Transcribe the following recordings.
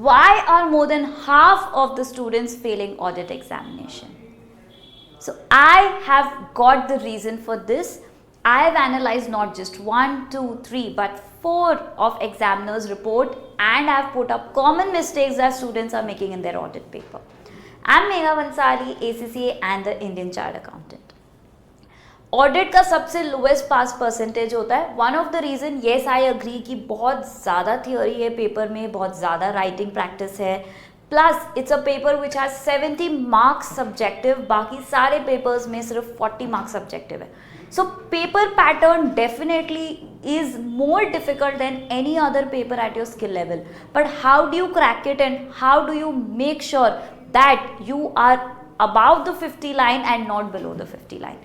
why are more than half of the students failing audit examination? So I have got the reason for this. I have analyzed not just 1, 2, 3 but 4 of examiners report and I have put up common mistakes that students are making in their audit paper. I am Megha Bhansali, ACCA and the Indian Chartered Accountant. Audit का सबसे lowest पास percentage होता है. One of the reason, yes I agree कि बहुत ज़्यादा theory है paper में, बहुत ज़्यादा राइटिंग प्रैक्टिस है, plus it's a paper which has 70 marks subjective, बाकी सारे पेपर्स में सिर्फ 40 मार्क्स सब्जेक्टिव है. So paper pattern definitely is more difficult than any other paper at your skill level, but how do you crack it and how do you make sure that you are above the 50 line and not below the 50 line?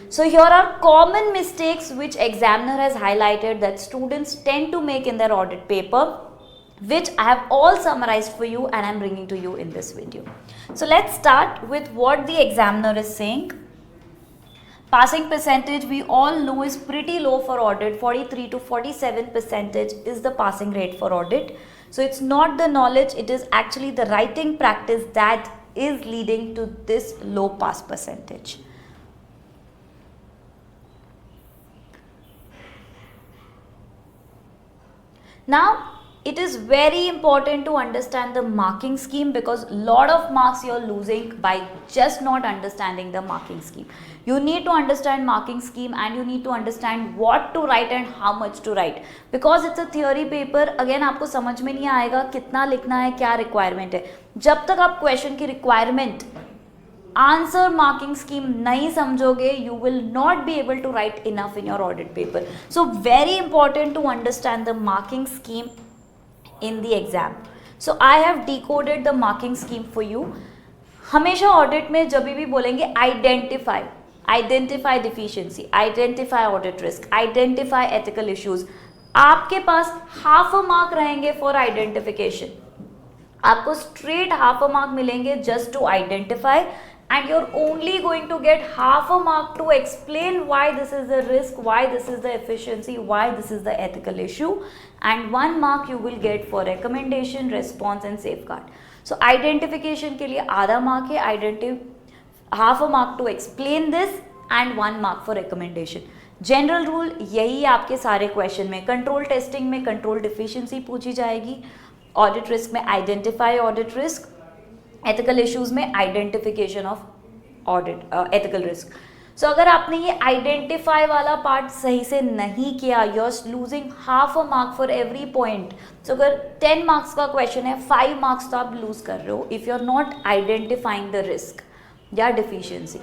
So here are common mistakes which examiner has highlighted that students tend to make in their audit paper, which I have all summarized for you and I am bringing to you in this video. So let's start with what the examiner is saying. Passing percentage we all know is pretty low for audit. 43 to 47% is the passing rate for audit. So it's not the knowledge, it is actually the writing practice that is leading to this low pass percentage. Now it is very important to understand the marking scheme because lot of marks you are losing by just not understanding the marking scheme. You need to understand marking scheme and you need to understand what to write and how much to write because it's a theory paper. Again आपको समझ में नहीं आएगा कितना लिखना है, क्या requirement है. जब तक आप question की requirement आंसर मार्किंग स्कीम नहीं समझोगे, you will not be able to write enough in your audit paper. So very important to understand the marking scheme in the exam. So I have decoded the marking scheme for you. हमेशा audit में जब भी बोलेंगे identify deficiency, identify audit risk, identify ethical issues. आपके पास half a mark रहेंगे for identification. आपको straight half a mark मिलेंगे just to identify and you're only going to get half a mark to explain why this is the risk, why this is the efficiency, why this is the ethical issue, and 1 mark you will get for recommendation, response and safeguard. So identification के लिए आधा mark है, half a mark to explain this and 1 mark for recommendation. General rule यही आपके सारे question में. Control testing में control deficiency पूछी जाएगी, ऑडिट रिस्क में identify audit risk, ethical issues में identification of audit ethical risk. So अगर आपने ये आइडेंटिफाई वाला पार्ट सही से नहीं किया, you are losing half a mark for every point. So अगर 10 मार्क्स का क्वेश्चन है, 5 मार्क्स तो आप लूज कर रहे हो if you are not identifying the risk या डिफिशियंसी.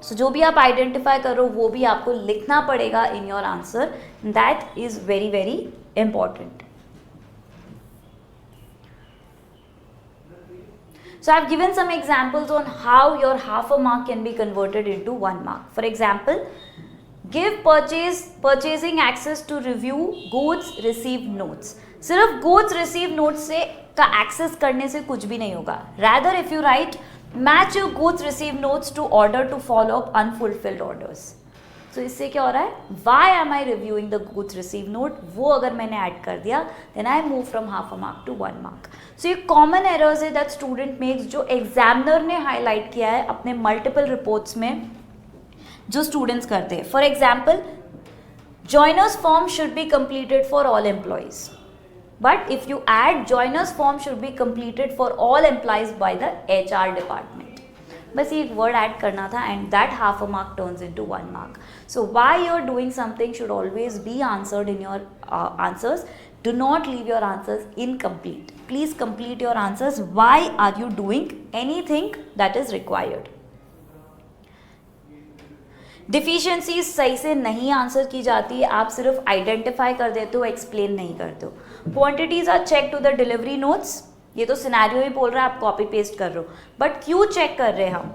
सो जो भी आप आइडेंटिफाई कर रहे हो वो भी आपको लिखना पड़ेगा in your answer. That is very very important. So I have given some examples on how your half a mark can be converted into 1 mark. For example, give purchasing access to review goods received notes. सिर्फ goods received notes से का access करने से कुछ भी नहीं होगा. Rather if you write match your goods received notes to order to follow up unfulfilled orders. So इससे क्या हो रहा है, why am I reviewing the goods received note, वो अगर मैंने ऐड कर दिया then I move from half a mark to 1 mark. So ये common errors है that student makes जो examiner ने highlight किया है अपने multiple reports में जो students करते हैं. For example, joiners form should be completed for all employees. But if you add joiners form should be completed for all employees by the HR department. बस ये एक वर्ड ऐड करना था and that half a mark turns into 1 mark. So why you are doing something should always be answered in your answers. Do not leave your answers incomplete. Please complete your answers. Why are you doing anything that is required. Deficiencies सही से नहीं answer की जाती है, आप सिर्फ identify कर देते हो, एक्सप्लेन नहीं करते हो. Quantities are check to the delivery notes. ये तो सिनेरियो ही बोल रहा है, आप कॉपी पेस्ट कर रहे हो, बट क्यों चेक कर रहे हैं हम?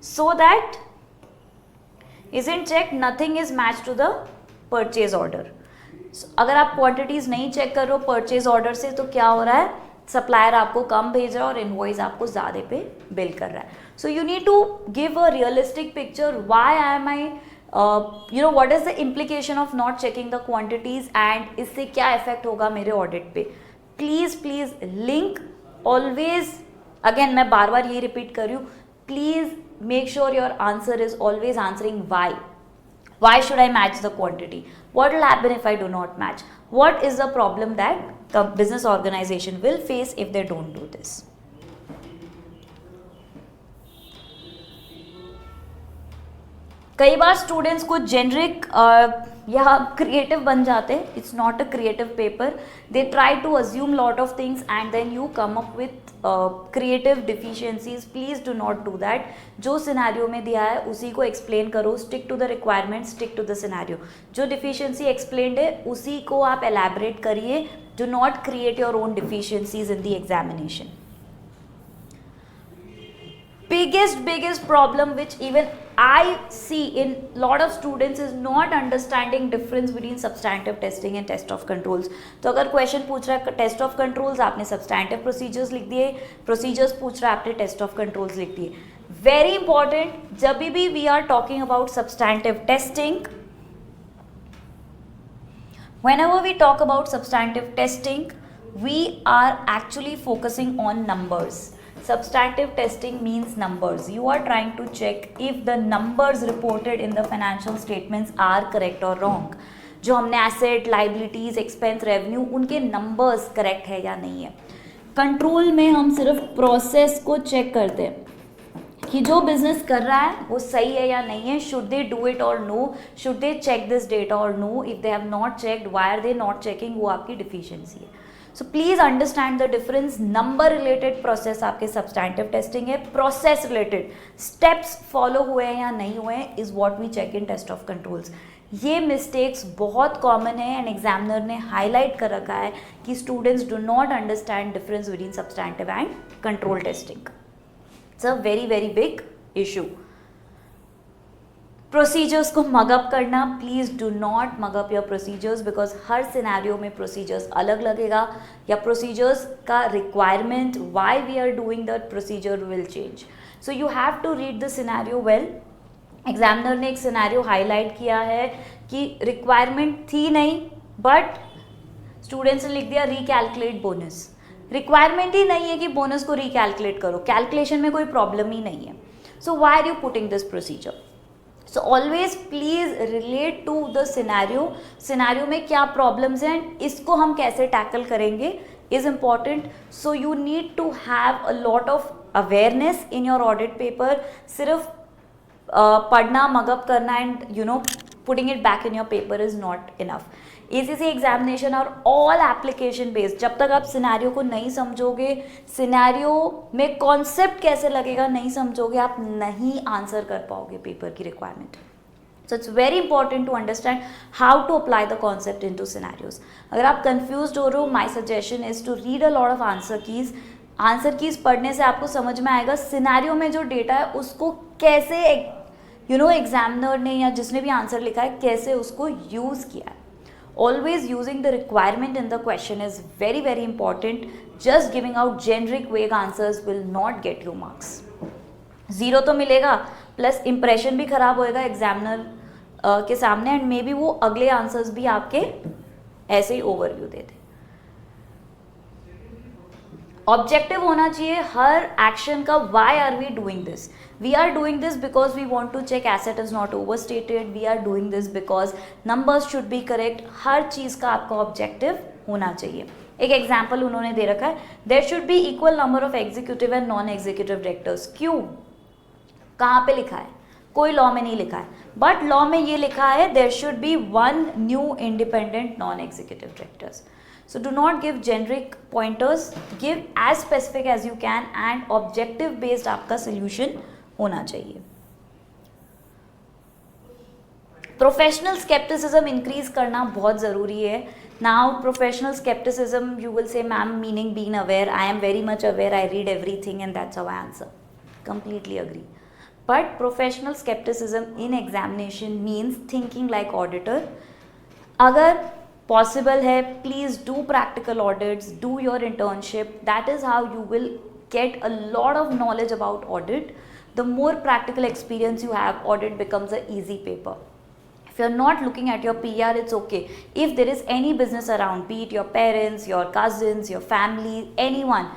So that isn't check nothing is match to the purchase order. अगर आप क्वांटिटीज नहीं चेक कर रहे हो परचेज ऑर्डर से तो क्या हो रहा है, सप्लायर आपको कम भेज रहा है और इनवॉइस आपको ज़्यादा पे बिल कर रहा है. So you need to give a realistic picture. Why am I what is the implication of not checking the quantities and इससे क्या इफेक्ट होगा मेरे ऑडिट पे. प्लीज लिंक ऑलवेज, अगेन मैं बार बार ये रिपीट कर रही हूँ, please make sure your answer is always answering why should I match the quantity, what will happen if I do not match, what is the problem that the business organization will face if they don't do this. कई बार students को generic या creative बन जाते हैं. It's not a creative paper. They try to assume lot of things and then you come up with creative deficiencies. Please do not do that. जो scenario में दिया है उसी को एक्सप्लेन करो. Stick to the requirement, stick to the scenario. जो deficiency explained है उसी को आप एलैबोरेट करिए. Do not create your own deficiencies in the examination. biggest problem which even I see in lot of students is not understanding difference between substantive testing and test of controls. तो अगर question पूछ रहा है test of controls, आपने substantive procedures लिख दिए. Procedures पूछ रहा है, आपने टेस्ट ऑफ कंट्रोल्स लिख दिए. वेरी इंपॉर्टेंट, जब भी we are talking about substantive testing, whenever we talk about substantive testing, we are actually focusing on numbers. Substantive testing means numbers. You are trying to check if the numbers reported in the financial statements are correct or wrong. जो हमने asset, liabilities, expense, revenue, उनके numbers correct है या नहीं है. Control में हम सिर्फ प्रोसेस को चेक करते हैं कि जो बिजनेस कर रहा है वो सही है या नहीं है. Should they do it or no, should they check this data or no. If they have not checked, why are they not checking, वो आपकी डिफिशियंसी है. So please understand the difference. Number related process आपके substantive testing है. Process related steps follow हुए हैं या नहीं हुए हैं is what we check in test of controls. ये मिस्टेक्स बहुत कॉमन है एंड एग्जामिनर ने हाईलाइट कर रखा है कि students do not understand difference between substantive and control testing. It's a very very big issue. Procedures को मगअप करना, please do not mug up your procedures because हर सिनेरियो में प्रोसीजर्स अलग लगेगा या प्रोसीजर्स का requirement why we are doing that procedure will change. So you have to read the scenario well. Examiner ने एक सिनेरियो हाईलाइट किया है कि रिक्वायरमेंट थी नहीं बट स्टूडेंट्स ने लिख दिया रिकैलकुलेट बोनस. रिक्वायरमेंट ही नहीं है कि बोनस को रिकैलकुलेट करो, कैलकुलेशन में कोई प्रॉब्लम ही नहीं है. So why are you putting this procedure. So always please relate to the scenario. Scenario में क्या प्रॉब्लम्स हैं एंड इसको हम कैसे टैकल करेंगे is important. So you need to have a lot of awareness in your audit paper. सिर्फ पढ़ना, mug up करना and you know putting it back in your paper is not enough. ACC examination और all application based. जब तक आप scenario को नहीं समझोगे, सिनेरियो में कॉन्सेप्ट कैसे लगेगा नहीं समझोगे, आप नहीं आंसर कर पाओगे पेपर की requirement. So it's very important to understand how to apply the concept into scenarios. अगर आप कन्फ्यूज हो रहे हो, my suggestion is to read a lot of answer keys. Answer keys पढ़ने से आपको समझ में आएगा सिनेरियो में जो डेटा है उसको कैसे एग्जामिनर ने या जिसने भी आंसर लिखा है कैसे उसको यूज़ किया है. Always using the requirement in the question is very very important. Just giving out generic vague answers will not get you marks. 0 तो मिलेगा प्लस इम्प्रेशन भी खराब होएगा एग्जामिनर के सामने एंड मे बी वो अगले आंसर्स भी आपके ऐसे ही ओवरव्यू दे दे. ऑब्जेक्टिव होना चाहिए हर एक्शन का. Why are we doing this? We are doing this because we want to check asset is not overstated. We are doing this because numbers should be correct. हर चीज़ का आपका objective होना चाहिए. एक एग्जाम्पल उन्होंने दे रखा है, there should be equal number of executive and non executive directors. क्यों, कहाँ पे लिखा है? कोई लॉ में नहीं लिखा है, बट लॉ में ये लिखा है there should be 1 new independent non executive directors. So do not give generic pointers, give as specific as you can and objective based आपका solution होना चाहिए. Professional skepticism increase करना बहुत ज़रूरी है. Now professional skepticism you will say ma'am meaning being aware. I am very much aware, I read everything and that's how I answer. Completely agree. But professional skepticism in examination means thinking like auditor. अगर possible है please do practical audits, do your internship. That is how you will get a lot of knowledge about audit. The more practical experience you have, audit becomes a easy paper. If you are not looking at your PR, it's okay. If there is any business around, be it your parents, your cousins, your family, anyone,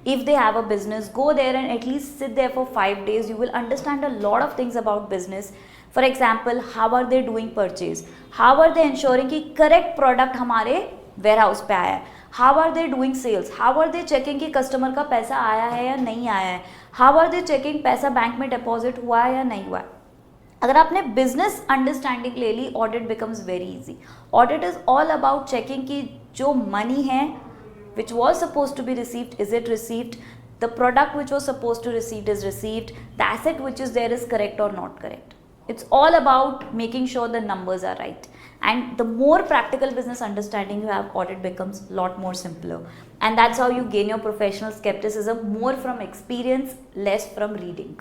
if they have a business, go there and at least sit there for 5 days. You will understand a lot of things about business. For example, how are they doing purchase, how are they ensuring कि correct product हमारे warehouse पे आया है, how are they doing sales, how are they checking कि customer का पैसा आया है या नहीं आया है, how are they checking पैसा बैंक में deposit हुआ है या नहीं हुआ है. अगर आपने बिजनेस अंडरस्टैंडिंग ले ली, audit becomes very easy. Audit is all about checking कि जो मनी है which was supposed to be received, is it received, the product which was supposed to received is received, the asset which is there is correct or not correct. It's all about making sure the numbers are right. And the more practical business understanding you have, audit becomes a lot more simpler. And that's how you gain your professional skepticism, more from experience, less from reading.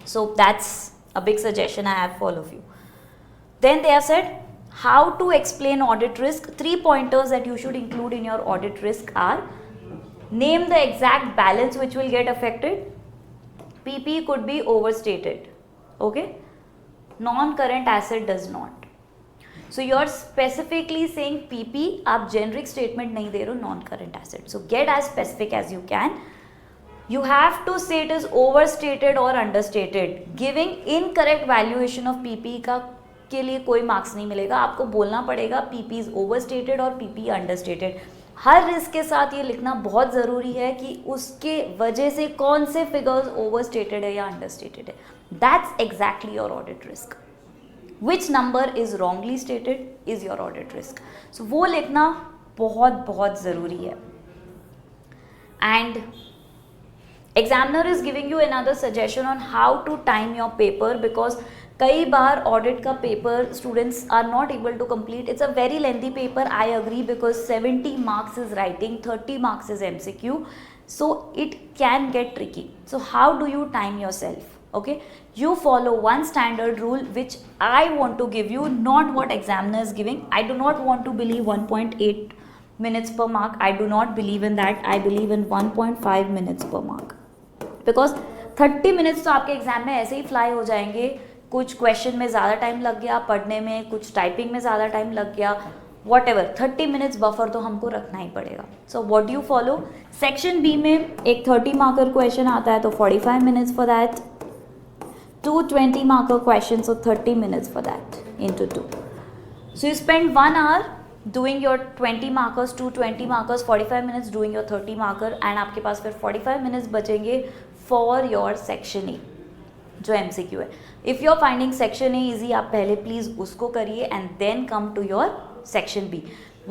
So that's a big suggestion I have for all of you. Then they have said, how to explain audit risk. 3 pointers that you should include in your audit risk are: name the exact balance which will get affected. PP could be overstated. Okay? Non-current asset does not. So you're specifically saying PP, आप generic statement नहीं दे रहे हो non-current asset. So get as specific as you can. You have to say it is overstated or understated. Giving incorrect valuation of PP का के लिए कोई marks नहीं मिलेगा. आपको बोलना पड़ेगा PP इज ओवरस्टेटेड और PP अंडरस्टेटेड. हर रिस्क के साथ ये लिखना बहुत ज़रूरी है कि उसके वजह से कौन से फिगर्स ओवरस्टेटेड है या अंडरस्टेटेड है. That's exactly your audit risk. Which number is wrongly stated is your audit risk. So वो लिखना बहुत बहुत ज़रूरी है. And examiner is giving you another suggestion on how to time your paper, because कई बार ऑडिट का paper students are not able to complete. It's a very lengthy paper, I agree, because 70 marks is writing, 30 marks is MCQ, so it can get tricky. So how do you time yourself? Okay, you follow one standard rule which I want to give you, not what examiner is giving. I do not want to believe 1.8 minutes per mark. I do not believe in that. I believe in 1.5 minutes per mark, because 30 minutes तो आपके exam में ऐसे ही fly हो जाएंगे. कुछ question में ज़्यादा time लग गया पढ़ने में, कुछ टाइपिंग में ज़्यादा टाइम लग गया, वॉट एवर, 30 मिनट्स बफर तो हमको रखना ही पड़ेगा. So what do you follow? Section B में एक 30 मार्कर क्वेश्चन आता है तो 45 minutes for that. 2 20 marker question, so 30 minutes for that into 2. So you spend 1 hour doing your 20 markers, 2 20 markers, 45 minutes doing your 30 marker, and आपके पास फिर 45 minutes बचेंगे for your section A जो MCQ है. If you are finding section A easy, आप पहले please उसको करिए and then come to your section B.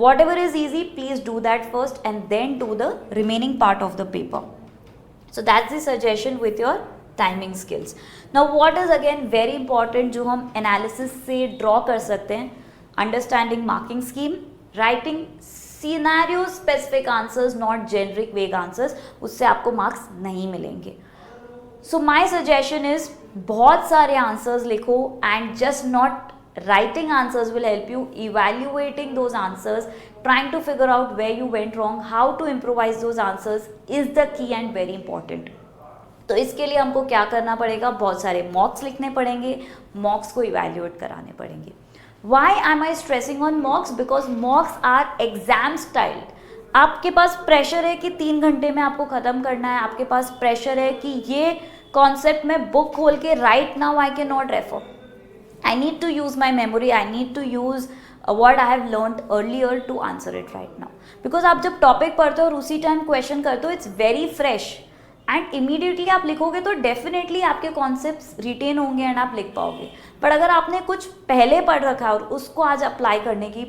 Whatever is easy, please do that first and then do the remaining part of the paper. So that's the suggestion with your timing skills. Now what is again very important जो हम analysis से draw कर सकते हैं, understanding marking scheme, writing scenario specific answers, not generic vague answers. उससे आपको marks नहीं मिलेंगे. So my suggestion is बहुत सारे answers लिखो and just not writing answers will help you. Evaluating those answers, trying to figure out where you went wrong, how to improvise those answers is the key and very important. तो इसके लिए हमको क्या करना पड़ेगा? बहुत सारे मॉक्स लिखने पड़ेंगे, मॉक्स को इवेल्युएट कराने पड़ेंगे. Why am I stressing on mocks? Because mocks are exam styled. आपके पास प्रेशर है कि 3 घंटे में आपको ख़त्म करना है, आपके पास प्रेशर है कि ये कॉन्सेप्ट में बुक खोल के right now I can not refer. I need to use my memory, I need to use what I have learned earlier to answer it right now. Because आप जब टॉपिक पढ़ते हो और उसी टाइम क्वेश्चन करते हो, it's very fresh and immediately आप लिखोगे तो डेफिनेटली आपके कॉन्सेप्ट्स रिटेन होंगे एंड आप लिख पाओगे. बट अगर आपने कुछ पहले पढ़ रखा और उसको आज अप्लाई करने की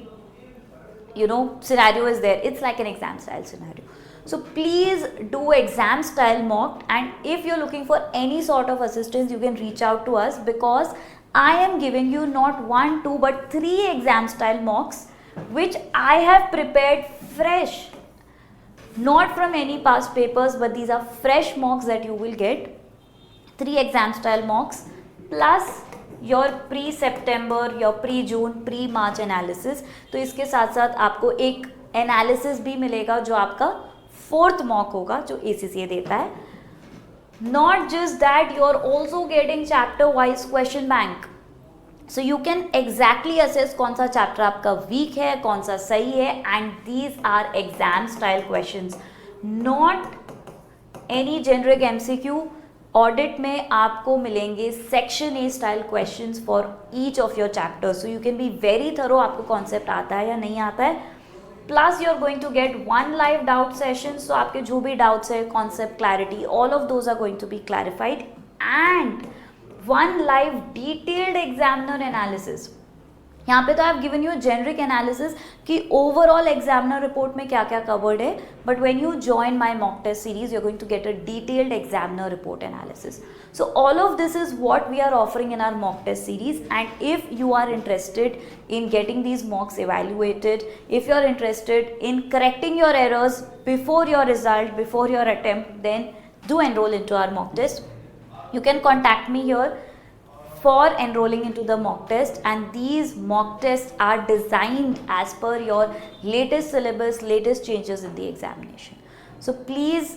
scenario is there, it's like an exam style scenario. So please do exam style mock, and if you're looking for any sort of assistance you can reach out to us, because I am giving you not 1 2 but 3 exam style mocks which I have prepared fresh, not from any past papers, but these are fresh mocks that you will get. 3 exam style mocks plus your pre-September, your pre-June, pre-March analysis. तो इसके साथ साथ आपको एक analysis भी मिलेगा जो आपका 4th मॉक होगा जो ACCA देता है. Not just that, you are also getting chapter wise question bank. So you can exactly assess कौन सा चैप्टर आपका वीक है, कौन सा सही है, and these are exam style questions, not any generic MCQ, audit में आपको मिलेंगे section A style questions for each of your chapters, so you can be very thorough, आपको कॉन्सेप्ट आता है या नहीं आता है. Plus you are going to get one live doubt session, so आपके जो भी डाउट्स है, concept clarity, all of those are going to be clarified, and one live detailed examiner analysis. यहाँ पे तो I have given you generic analysis कि overall examiner report में क्या क्या कवर्ड है, but when you join my mock test series you are going to get a detailed examiner report analysis. So all of this is what we are offering in our mock test series, and if you are interested in getting these mocks evaluated, if you are interested in correcting your errors before your result, before your attempt, then do enroll into our mock test. You can contact me here for enrolling into the mock test, and these mock tests are designed as per your latest syllabus, latest changes in the examination. So please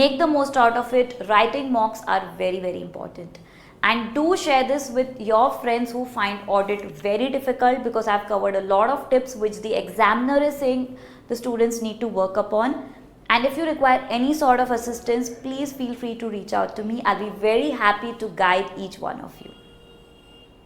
make the most out of it. Writing mocks are very, very important, and do share this with your friends who find audit very difficult, because I've covered a lot of tips which the examiner is saying the students need to work upon. And if you require any sort of assistance, please feel free to reach out to me. I'll be very happy to guide each one of you.